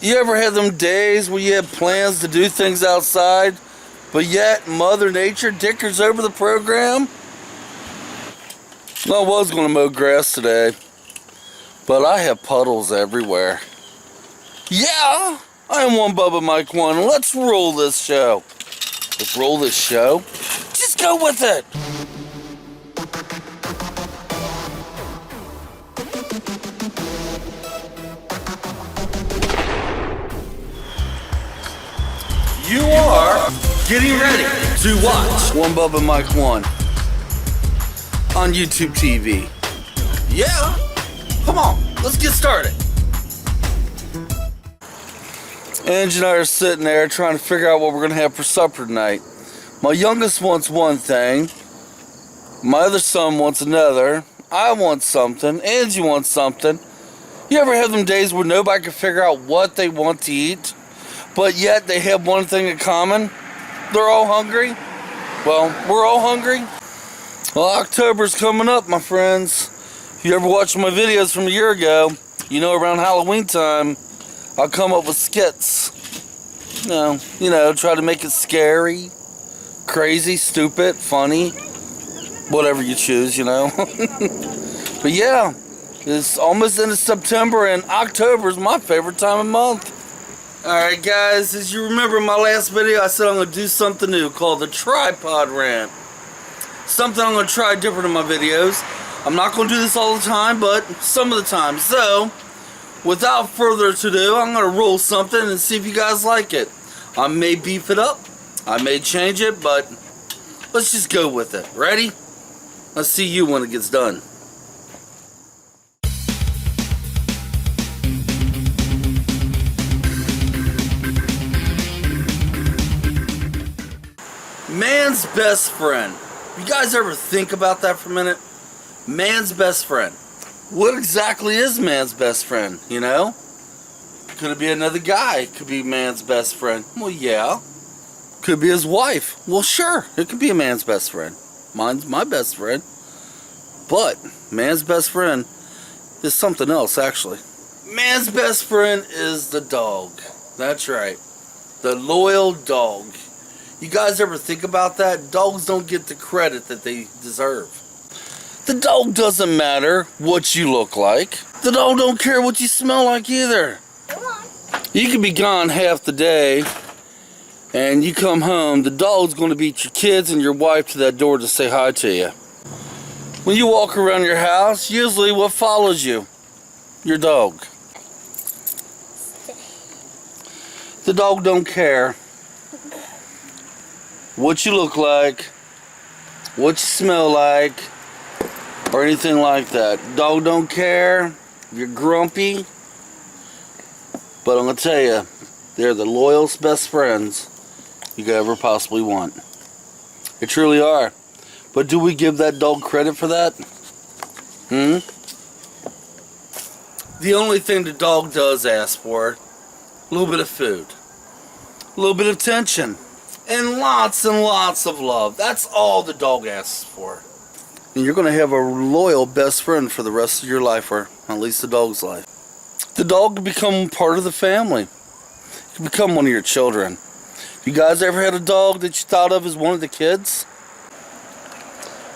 You ever had them days where you had plans to do things outside, but yet Mother Nature dickers over the program? Well, I was going to mow grass today, but I have puddles everywhere. Yeah, I am one Bubba Mike 1. Let's roll this show. Let's roll this show. Just go with it. You are getting ready to watch One Bubba Mike 1 on YouTube TV. Yeah, come on, let's get started. Angie and I are sitting there trying to figure out what we're going to have for supper tonight. My youngest wants one thing. My other son wants another. I want something. Angie wants something. You ever have them days where nobody can figure out what they want to eat, but yet they have one thing in common? They're all hungry. Well, we're all hungry. Well, October's coming up, my friends. If you ever watched my videos from a year ago, you know around Halloween time, I'll come up with skits. You know, try to make it scary, crazy, stupid, funny, whatever you choose, you know. But yeah, it's almost into September, and October is my favorite time of month. Alright guys, as you remember in my last video, I said I'm going to do something new called the tripod rant. Something I'm going to try different in my videos. I'm not going to do this all the time, but some of the time. So, without further ado, I'm going to roll something and see if you guys like it. I may beef it up, I may change it, but let's just go with it. Ready? Let's see you when it gets done. Man's best friend. You guys ever think about that for a minute? Man's best friend. What exactly is man's best friend, you know? Could it be another guy? Could be man's best friend. Well, yeah. Could be his wife. Well, sure. It could be a man's best friend. Mine's my best friend. But man's best friend is something else, actually. Man's best friend is the dog. That's right. The loyal dog. You guys ever think about that? Dogs don't get the credit that they deserve. The dog doesn't matter what you look like. The dog don't care what you smell like either. Come on. You can be gone half the day, and you come home, the dog's going to beat your kids and your wife to that door to say hi to you. When you walk around your house, usually what follows you? Your dog. The dog don't care what you look like, what you smell like, or anything like that. Dog don't care if you're grumpy, but I'm going to tell you, they're the loyalest best friends you could ever possibly want. They truly are. But do we give that dog credit for that? The only thing the dog does ask for, a little bit of food, a little bit of attention, and lots of love. That's all the dog asks for. And you're going to have a loyal best friend for the rest of your life, or at least the dog's life. The dog can become part of the family. It can become one of your children. You guys ever had a dog that you thought of as one of the kids?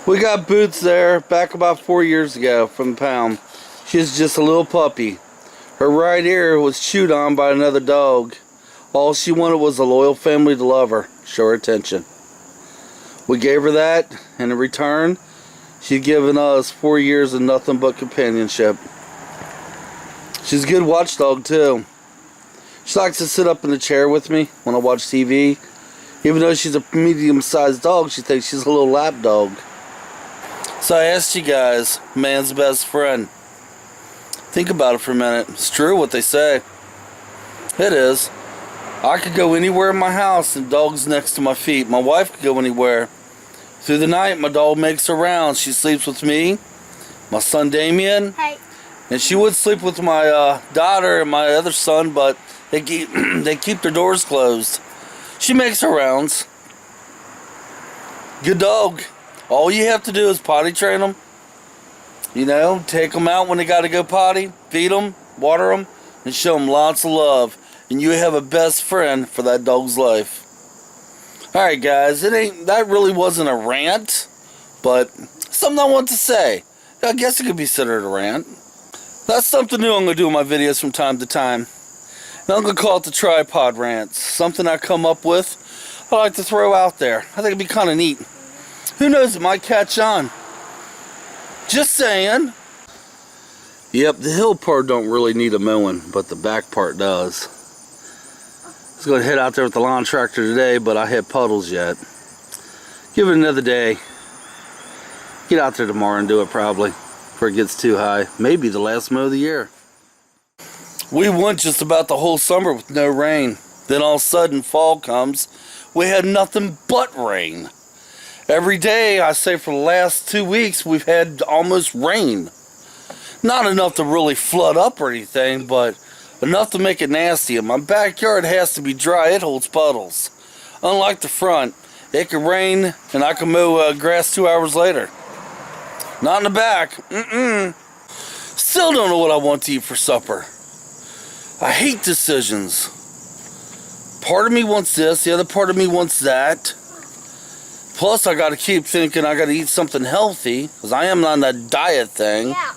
We got Boots there back about 4 years ago from the pound. She was just a little puppy. Her right ear was chewed on by another dog. All she wanted was a loyal family to love her, show her attention. We gave her that, and in return, she's given us 4 years of nothing but companionship. She's a good watchdog too. She likes to sit up in the chair with me when I watch TV. Even though she's a medium-sized dog, she thinks she's a little lap dog. So I asked you guys, man's best friend. Think about it for a minute. It's true what they say. It is. I could go anywhere in my house and dog's next to my feet. My wife could go anywhere. Through the night, my dog makes her rounds. She sleeps with me, my son Damien, and she would sleep with my daughter and my other son, but they keep their doors closed. She makes her rounds. Good dog. All you have to do is potty train them. You know, take them out when they got to go potty, feed them, water them, and show them lots of love. and you have a best friend for that dog's life. Alright guys, that really wasn't a rant, but something I want to say. I guess it could be considered a rant. That's something new I'm going to do in my videos from time to time. And I'm going to call it the tripod rants. Something I come up with, I like to throw out there. I think it'd be kind of neat. Who knows, it might catch on. Just saying. Yep, the hill part don't really need a mowing, but the back part does. I was going to head out there with the lawn tractor today, but I hit puddles yet. Give it another day. Get out there tomorrow and do it probably, before it gets too high. Maybe the last mow of the year. We went just about the whole summer with no rain. Then all of a sudden fall comes. We had nothing but rain. Every day, I say for the last 2 weeks, we've had almost rain. Not enough to really flood up or anything, but enough to make it nasty. And my backyard has to be dry. It holds puddles. Unlike the front, it can rain and I can mow grass 2 hours later. Not in the back. Still don't know what I want to eat for supper. I hate decisions. Part of me wants this, the other part of me wants that. Plus, I got to keep thinking I got to eat something healthy, because I am on that diet thing. Yeah.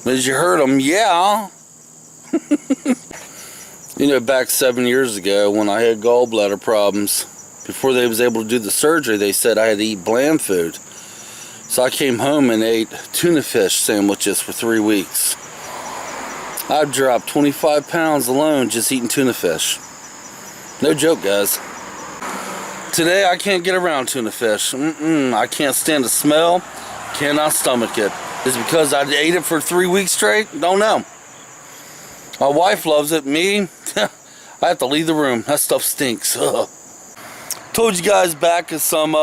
As you heard them, yeah. You know, back 7 years ago when I had gallbladder problems, before they was able to do the surgery, they said I had to eat bland food. So I came home and ate tuna fish sandwiches for 3 weeks. I've dropped 25 pounds alone just eating tuna fish. No joke, guys. Today I can't get around tuna fish. I can't stand the smell. Cannot stomach it. Is it because I ate it for 3 weeks straight? Don't know. My wife loves it. Me, I have to leave the room. That stuff stinks. Ugh. Told you guys back some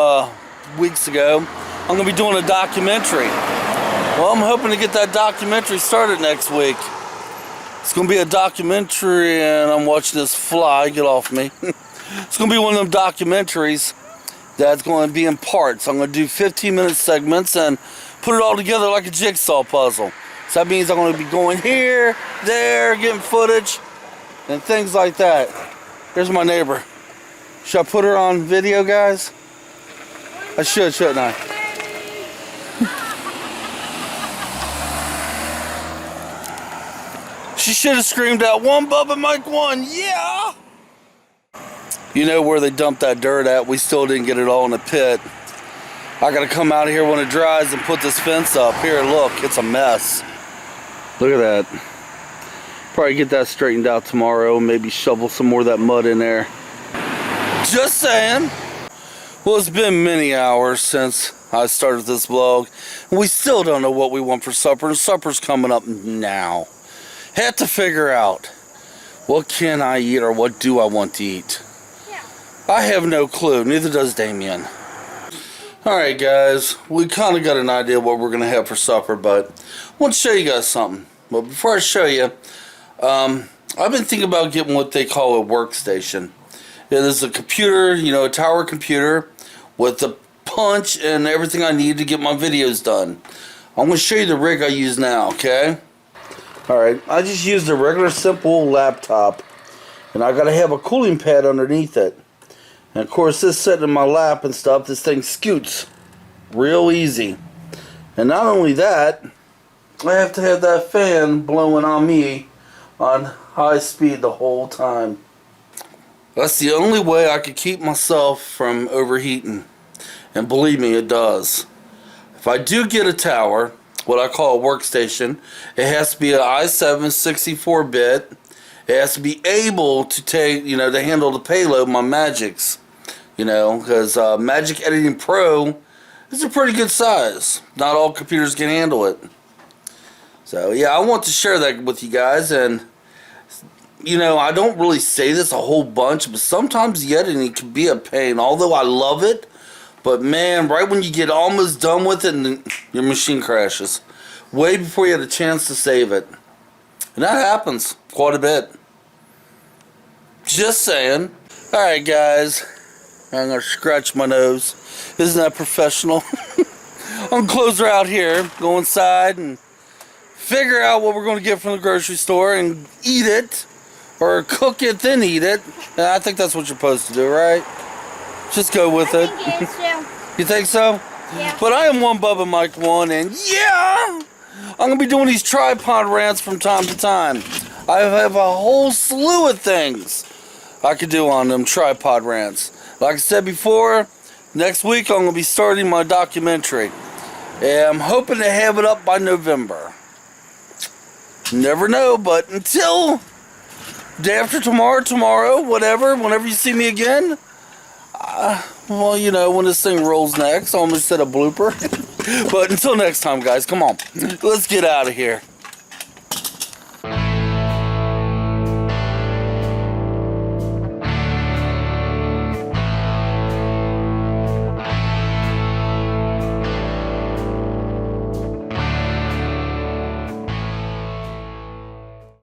weeks ago, I'm going to be doing a documentary. Well, I'm hoping to get that documentary started next week. It's going to be a documentary, and I'm watching this fly get off me. It's going to be one of them documentaries that's going to be in parts. I'm going to do 15-minute segments and put it all together like a jigsaw puzzle. So that means I'm going to be going here, there, getting footage, and things like that. Here's my neighbor. Should I put her on video, guys? I should, shouldn't I? She should have screamed out, "One Bubba Mike 1, yeah!" You know where they dumped that dirt at? We still didn't get it all in the pit. I gotta come out here when it dries and put this fence up. Here, look, it's a mess. Look at that. Probably get that straightened out tomorrow. Maybe shovel some more of that mud in there. Just saying. Well, it's been many hours since I started this vlog. And we still don't know what we want for supper. And supper's coming up now. Have to figure out, what can I eat or what do I want to eat? Yeah. I have no clue. Neither does Damien. Alright guys, we kind of got an idea what we're going to have for supper, but I want to show you guys something. But before I show you, I've been thinking about getting what they call a workstation. It is a computer, you know, a tower computer with a punch and everything I need to get my videos done. I'm going to show you the rig I use now, okay? Alright, I just used a regular simple laptop, and I got to have a cooling pad underneath it. And of course, this sitting in my lap and stuff, this thing scoots real easy. And not only that, I have to have that fan blowing on me on high speed the whole time. That's the only way I could keep myself from overheating. And believe me, it does. If I do get a tower, what I call a workstation, it has to be an i7 64-bit. It has to be able to take, you know, to handle the payload, my MAGIX. You know, because Magic Editing Pro is a pretty good size. Not all computers can handle it. So, yeah, I want to share that with you guys. And, you know, I don't really say this a whole bunch, but sometimes editing can be a pain. Although I love it, but man, right when you get almost done with it, and your machine crashes. Way before you had a chance to save it. And that happens quite a bit. Just saying. Alright, guys. I'm going to scratch my nose. Isn't that professional? I'm going to close her out here, go inside and figure out what we're going to get from the grocery store and eat it. Or cook it, then eat it. And I think that's what you're supposed to do, right? Just go with it. I think it is too. You think so? Yeah. But I am one Bubba Mike 1, and yeah! I'm going to be doing these tripod rants from time to time. I have a whole slew of things I could do on them tripod rants. Like I said before, next week I'm going to be starting my documentary. And I'm hoping to have it up by November. Never know, but until day after tomorrow, whatever, whenever you see me again, well, you know, when this thing rolls next, I almost said a blooper. But until next time, guys, come on. Let's get out of here.